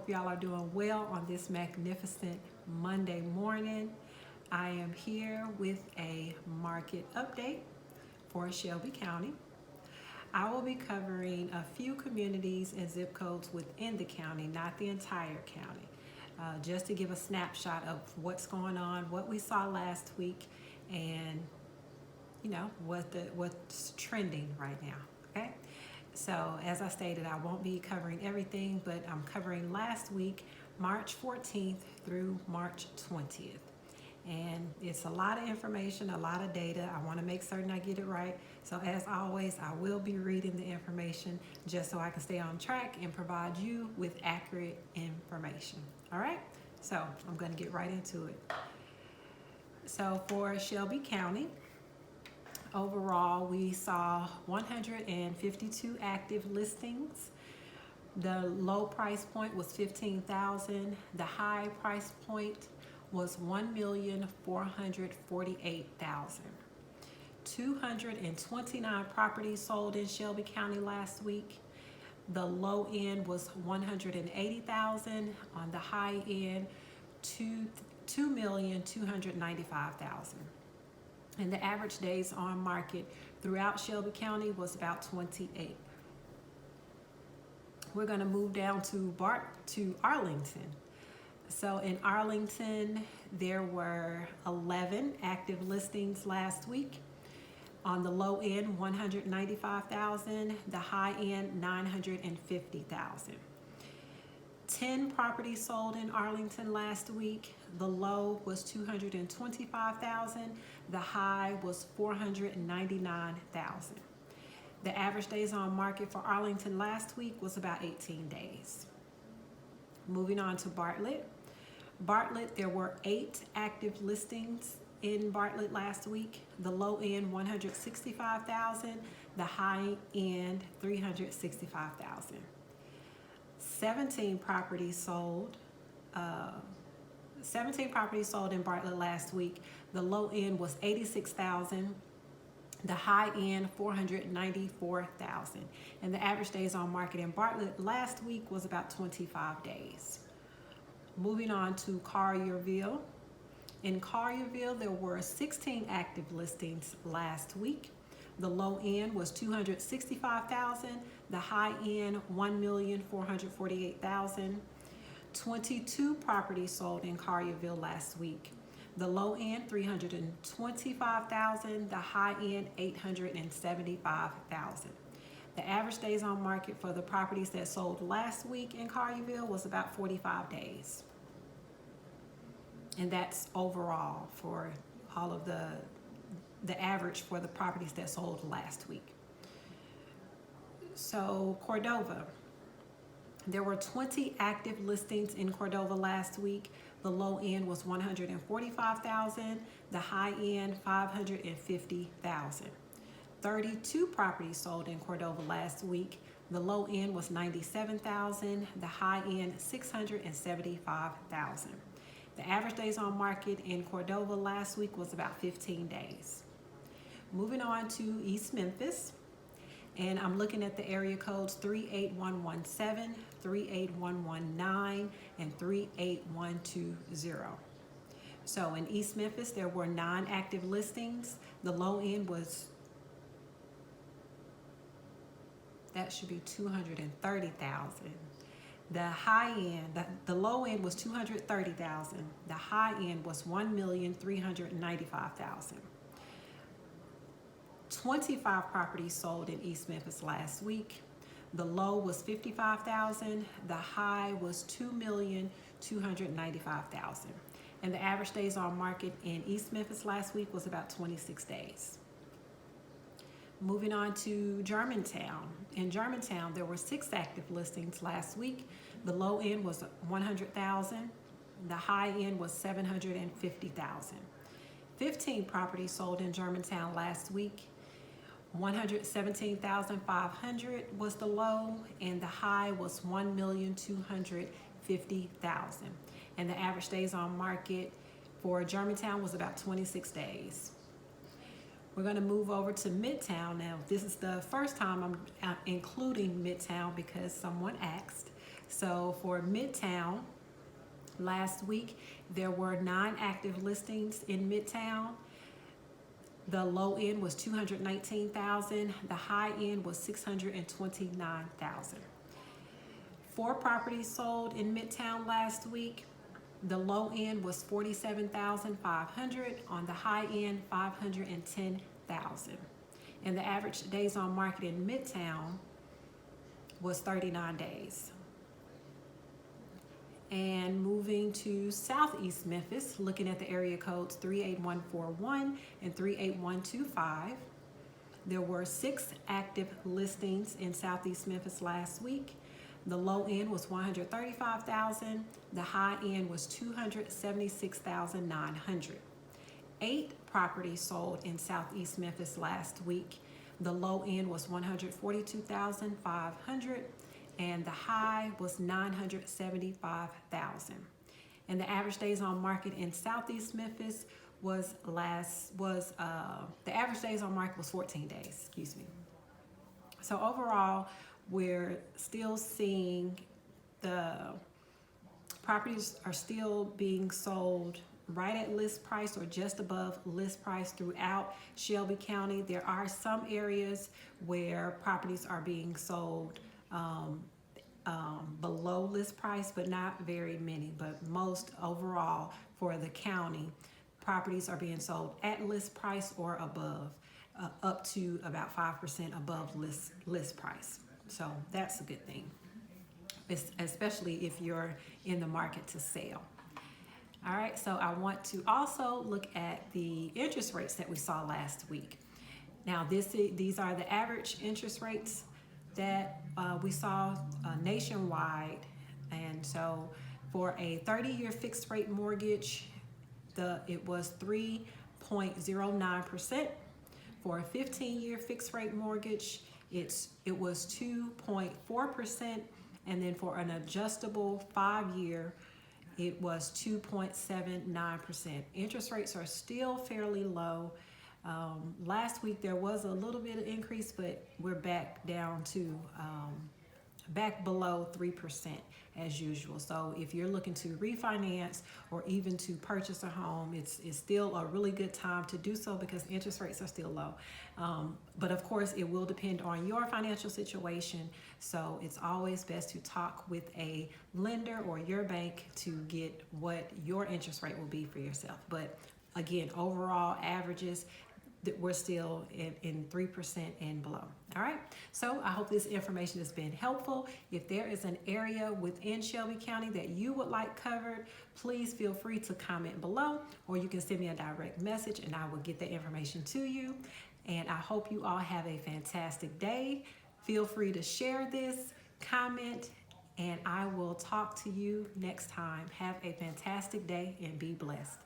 hope y'all are doing well on this magnificent Monday morning. I am here with a market update for Shelby County. I will be covering a few communities and zip codes within the county, not the entire county, just to give a snapshot of what's going on, what we saw last week, and what's trending right now. Okay. So as I stated, I won't be covering everything, but I'm covering last week, March 14th through March 20th. And it's a lot of information, a lot of data. I want to make certain I get it right. So as always, I will be reading the information just so I can stay on track and provide you with accurate information. All right, so I'm going to get right into it. So for Shelby County, overall, we saw 152 active listings. The low price point was $15,000. The high price point was $1,448,000. 229 properties sold in Shelby County last week. The low end was $180,000. On the high end, $2,295,000. And the average days on market throughout Shelby County was about 28. We're going to move down to Arlington. So in Arlington, there were 11 active listings last week. On the low end, $195,000. The high end, $950,000. 10 properties sold in Arlington last week. The low was $225,000. The high was $499,000. The average days on market for Arlington last week was about 18 days. Moving on to Bartlett. Bartlett, there were 8 active listings in Bartlett last week. The low end, $165,000. The high end, $365,000. 17 properties sold. 17 properties sold in Bartlett last week. The low end was $86,000. The high end, $494,000. And the average days on market in Bartlett last week was about 25 days. Moving on to Collierville. In Collierville, there were 16 active listings last week. The low end was $265,000. The high end, $1,448,000. 22 properties sold in Collierville last week. The low end, $325,000. The high end, $875,000. The average days on market for the properties that sold last week in Collierville was about 45 days. And that's overall for all of the average for the properties that sold last week. So Cordova, there were 20 active listings in Cordova last week. The low end was $145,000. The high end, $550,000. 32 properties sold in Cordova last week. The low end was $97,000. The high end, $675,000. The average days on market in Cordova last week was about 15 days. Moving on to East Memphis. And I'm looking at the area codes 38117, 38119, and 38120. So in East Memphis, there were 9 active listings. The low end was, that should be $230,000. The high end, the low end was $230,000. The high end was $1,395,000. 25 properties sold in East Memphis last week. The low was $55,000. The high was $2,295,000. And the average days on market in East Memphis last week was about 26 days. Moving on to Germantown. In Germantown, there were 6 active listings last week. The low end was $100,000. The high end was $750,000. 15 properties sold in Germantown last week. $117,500 was the low, and the high was $1,250,000. And the average days on market for Germantown was about 26 days. We're going to move over to Midtown now. This is the first time I'm including Midtown because someone asked. So for Midtown, last week there were 9 active listings in Midtown. The low end was 219,000. The high end was 629,000. 4 properties sold in Midtown last week. The low end was 47,500. On the high end, 510,000. And the average days on market in Midtown was 39 days. And moving to Southeast Memphis, looking at the area codes 38141 and 38125, there were 6 active listings in Southeast Memphis last week. The low end was 135,000. The high end was 276,900. 8 properties sold in Southeast Memphis last week. The low end was 142,500. And the high was 975,000. And the average days on market in Southeast Memphis the average days on market was 14 days, excuse me. So overall, we're still seeing the properties are still being sold right at list price or just above list price throughout Shelby County. There are some areas where properties are being sold below list price, but not very many. But most overall for the county, properties are being sold at list price or above, up to about 5% above list price. So that's a good thing, especially if you're in the market to sell. All right, so I want to also look at the interest rates that we saw last week. Now these are the average interest rates that we saw nationwide. And so for a 30-year fixed rate mortgage, it was 3.09%. For a 15-year fixed rate mortgage, it was 2.4%. And then for an adjustable 5-year, it was 2.79%. Interest rates are still fairly low. Last week there was a little bit of increase, but we're back down to back below 3% as usual. So if you're looking to refinance or even to purchase a home, it's still a really good time to do so because interest rates are still low. But of course, it will depend on your financial situation. So it's always best to talk with a lender or your bank to get what your interest rate will be for yourself. But again, overall averages, that we're still in 3% and below. All right, so I hope this information has been helpful. If there is an area within Shelby County that you would like covered, please feel free to comment below, or you can send me a direct message and I will get that information to you. And I hope you all have a fantastic day. Feel free to share this, comment, and I will talk to you next time. Have a fantastic day and be blessed.